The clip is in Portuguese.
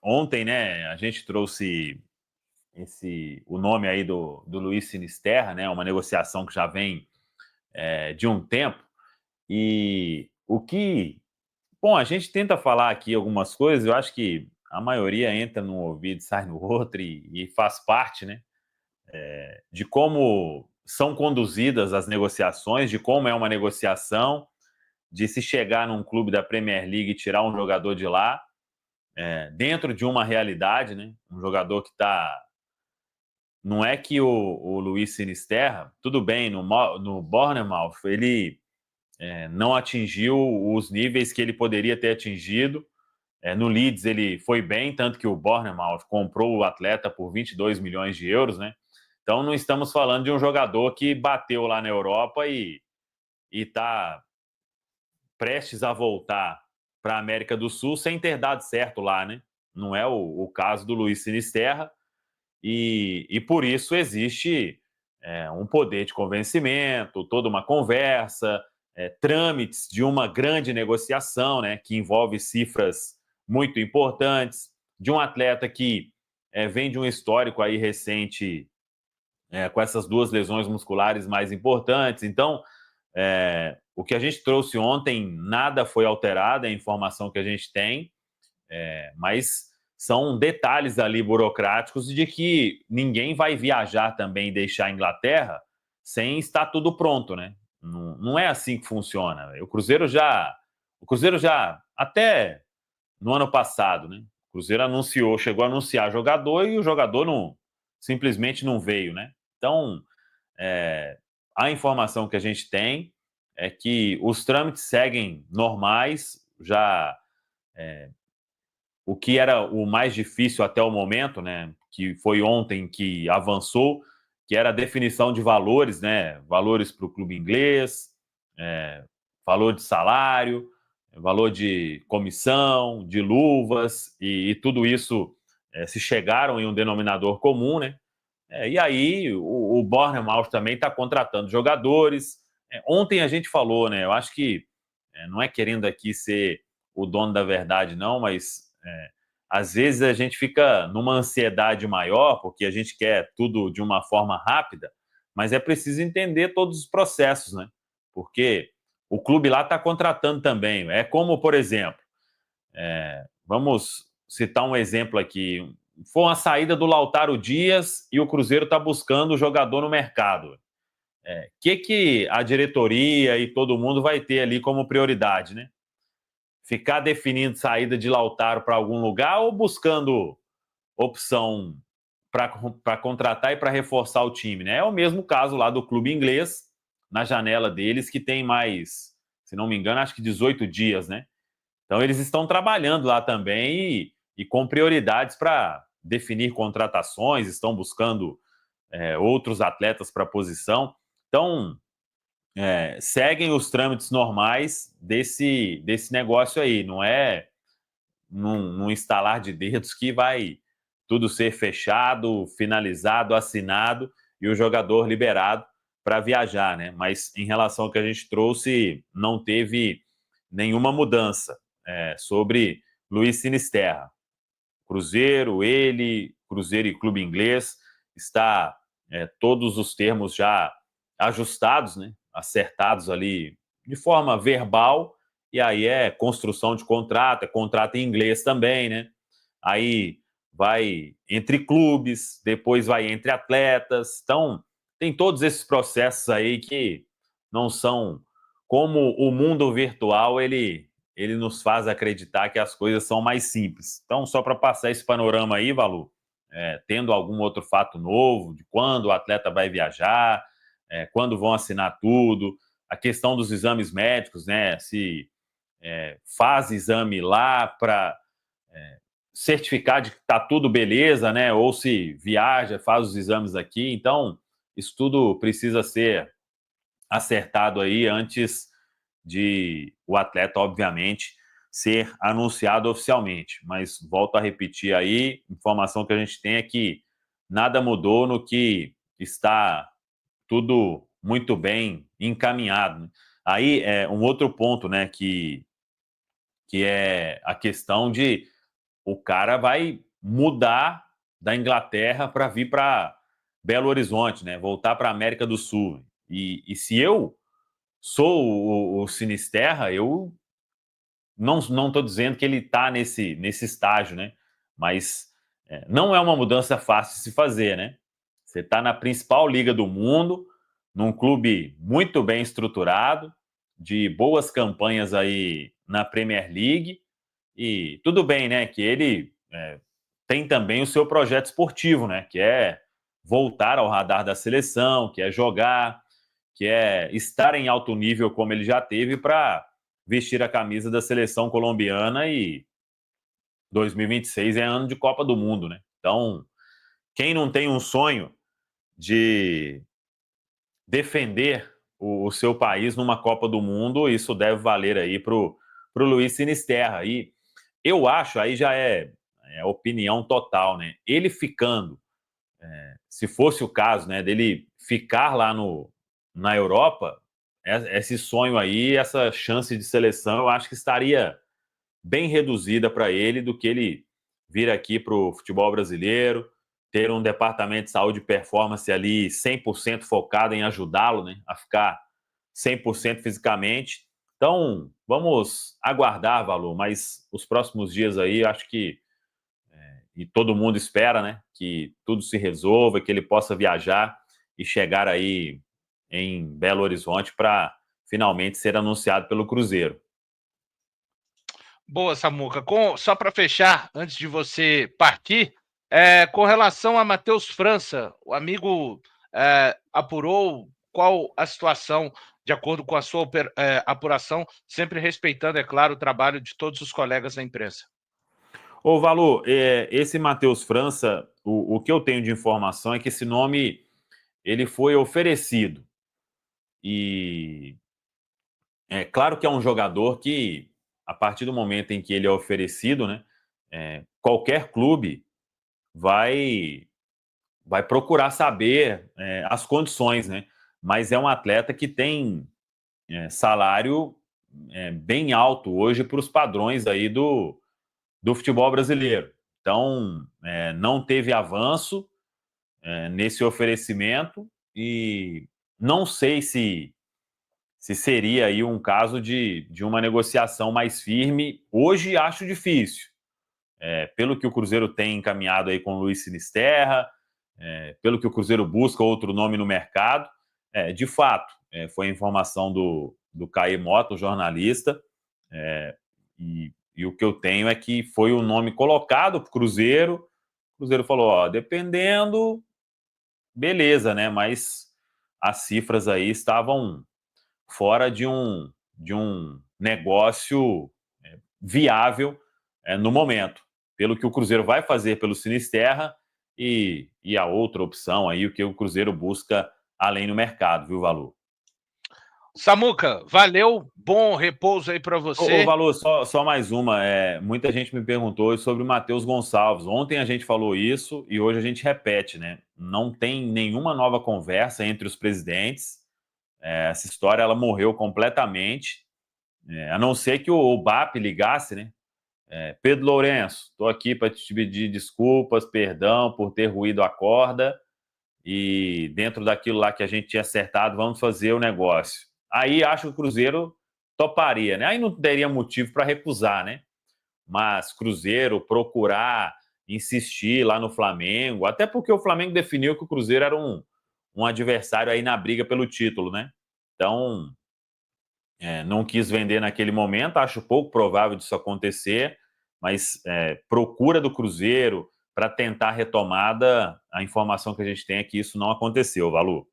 ontem, né, a gente trouxe o nome aí do Luiz Sinisterra, né, uma negociação que já vem de um tempo, e bom, a gente tenta falar aqui algumas coisas, eu acho que a maioria entra num ouvido e sai no outro e faz parte, né, de como são conduzidas as negociações, de como é uma negociação, de se chegar num clube da Premier League e tirar um jogador de lá, dentro de uma realidade, né, um jogador que está. Não é que o Luiz Sinisterra, tudo bem, no Bournemouth, ele não atingiu os níveis que ele poderia ter atingido. No Leeds ele foi bem, tanto que o Bournemouth comprou o atleta por 22 milhões de euros, né? Então não estamos falando de um jogador que bateu lá na Europa e está prestes a voltar para a América do Sul sem ter dado certo lá, né? Não é o caso do Luiz Sinisterra e por isso existe um poder de convencimento, toda uma conversa, trâmites de uma grande negociação, né, que envolve cifras muito importantes, de um atleta que vem de um histórico aí recente com essas duas lesões musculares mais importantes. Então, o que a gente trouxe ontem, nada foi alterado, é a informação que a gente tem, mas são detalhes ali burocráticos de que ninguém vai viajar também e deixar a Inglaterra sem estar tudo pronto, né? Não é assim que funciona. O Cruzeiro já até no ano passado, né? O Cruzeiro chegou a anunciar jogador e o jogador simplesmente não veio, né? Então, a informação que a gente tem é que os trâmites seguem normais, já o que era o mais difícil até o momento, né, que foi ontem que avançou, que era a definição de valores, né, valores para o clube inglês, valor de salário, valor de comissão, de luvas, e tudo isso se chegaram em um denominador comum, né? E aí o Bournemouth também está contratando jogadores. Ontem a gente falou, né? Eu acho que não é querendo aqui ser o dono da verdade, não, mas às vezes a gente fica numa ansiedade maior, porque a gente quer tudo de uma forma rápida, mas é preciso entender todos os processos, né? Porque o clube lá está contratando também. É como, por exemplo, vamos citar um exemplo aqui. Foi uma saída do Lautaro Dias e o Cruzeiro está buscando o jogador no mercado. Que a diretoria e todo mundo vai ter ali como prioridade, né? Ficar definindo saída de Lautaro para algum lugar ou buscando opção para contratar e para reforçar o time, né? É o mesmo caso lá do clube inglês, na janela deles, que tem mais, se não me engano, acho que 18 dias, né? Então eles estão trabalhando lá também e com prioridades para definir contratações, estão buscando outros atletas para a posição. Então, seguem os trâmites normais desse negócio aí. Não é num instalar de dedos que vai tudo ser fechado, finalizado, assinado e o jogador liberado para viajar, né? Mas em relação ao que a gente trouxe, não teve nenhuma mudança sobre Luiz Sinisterra. Cruzeiro e clube inglês, está todos os termos já ajustados, né? Acertados ali de forma verbal, e aí é construção de contrato, é contrato em inglês também, né? Aí vai entre clubes, depois vai entre atletas. Então, tem todos esses processos aí que não são como o mundo virtual, ele nos faz acreditar que as coisas são mais simples. Então, só para passar esse panorama aí, Valu, tendo algum outro fato novo, de quando o atleta vai viajar, quando vão assinar tudo, a questão dos exames médicos, né? Se faz exame lá para certificar de que está tudo beleza, né? Ou se viaja, faz os exames aqui. Então, isso tudo precisa ser acertado aí antes de o atleta, obviamente, ser anunciado oficialmente. Mas volto a repetir aí, informação que a gente tem é que nada mudou no que está tudo muito bem encaminhado, né? Aí é um outro ponto, né, que é a questão de o cara vai mudar da Inglaterra para vir para Belo Horizonte, né? Voltar para a América do Sul. E se eu sou o Sinisterra, eu não estou dizendo que ele está nesse estágio, né? Mas não é uma mudança fácil de se fazer, né? Você está na principal liga do mundo, num clube muito bem estruturado, de boas campanhas aí na Premier League, e tudo bem, né? Que ele tem também o seu projeto esportivo, né? Que é voltar ao radar da seleção, que é jogar, que é estar em alto nível como ele já teve para vestir a camisa da seleção colombiana, e 2026 é ano de Copa do Mundo, né? Então, quem não tem um sonho de defender o seu país numa Copa do Mundo, isso deve valer aí pro Luiz Sinisterra. E eu acho, aí já é opinião total, né? Ele ficando, se fosse o caso, né, dele ficar lá na Europa, esse sonho aí, essa chance de seleção, eu acho que estaria bem reduzida para ele do que ele vir aqui para o futebol brasileiro, ter um departamento de saúde e performance ali 100% focado em ajudá-lo, né, a ficar 100% fisicamente. Então, vamos aguardar, Valor, mas os próximos dias aí, acho que, e todo mundo espera, né, que tudo se resolva, que ele possa viajar e chegar aí em Belo Horizonte para finalmente ser anunciado pelo Cruzeiro. Boa, Samuca. Só para fechar, antes de você partir, com relação a Matheus França, o amigo apurou qual a situação, de acordo com a sua apuração, sempre respeitando, é claro, o trabalho de todos os colegas da imprensa. Ô, Valu, esse Matheus França, o que eu tenho de informação é que esse nome ele foi oferecido. E é claro que é um jogador que, a partir do momento em que ele é oferecido, né, qualquer clube vai, vai procurar saber as condições, né? Mas é um atleta que tem salário bem alto hoje para os padrões aí do futebol brasileiro. Então, não teve avanço nesse oferecimento, e não sei se seria aí um caso de uma negociação mais firme. Hoje acho difícil, pelo que o Cruzeiro tem encaminhado aí com o Luiz Sinisterra, pelo que o Cruzeiro busca outro nome no mercado. De fato, foi a informação do Caê Mota, o jornalista, e o que eu tenho é que foi o nome colocado para o Cruzeiro. O Cruzeiro falou, ó, dependendo, beleza, né? Mas as cifras aí estavam fora de um negócio viável no momento, pelo que o Cruzeiro vai fazer pelo Sinisterra e a outra opção aí, o que o Cruzeiro busca além no mercado, viu, Valu? Samuca, valeu, bom repouso aí para Ô, você. Valu, só mais uma. Muita gente me perguntou sobre o Matheus Gonçalves. Ontem a gente falou isso e hoje a gente repete, né? Não tem nenhuma nova conversa entre os presidentes. Essa história ela morreu completamente, a não ser que o BAP ligasse, né? Pedro Lourenço, estou aqui para te pedir desculpas, perdão por ter ruído a corda, e dentro daquilo lá que a gente tinha acertado, vamos fazer o negócio. Aí acho que o Cruzeiro toparia, né? Aí não teria motivo para recusar, né? Mas Cruzeiro procurar insistir lá no Flamengo, até porque o Flamengo definiu que o Cruzeiro era um adversário aí na briga pelo título, né? Então, não quis vender naquele momento, acho pouco provável disso acontecer, mas procura do Cruzeiro para tentar a retomada, a informação que a gente tem é que isso não aconteceu, Valu.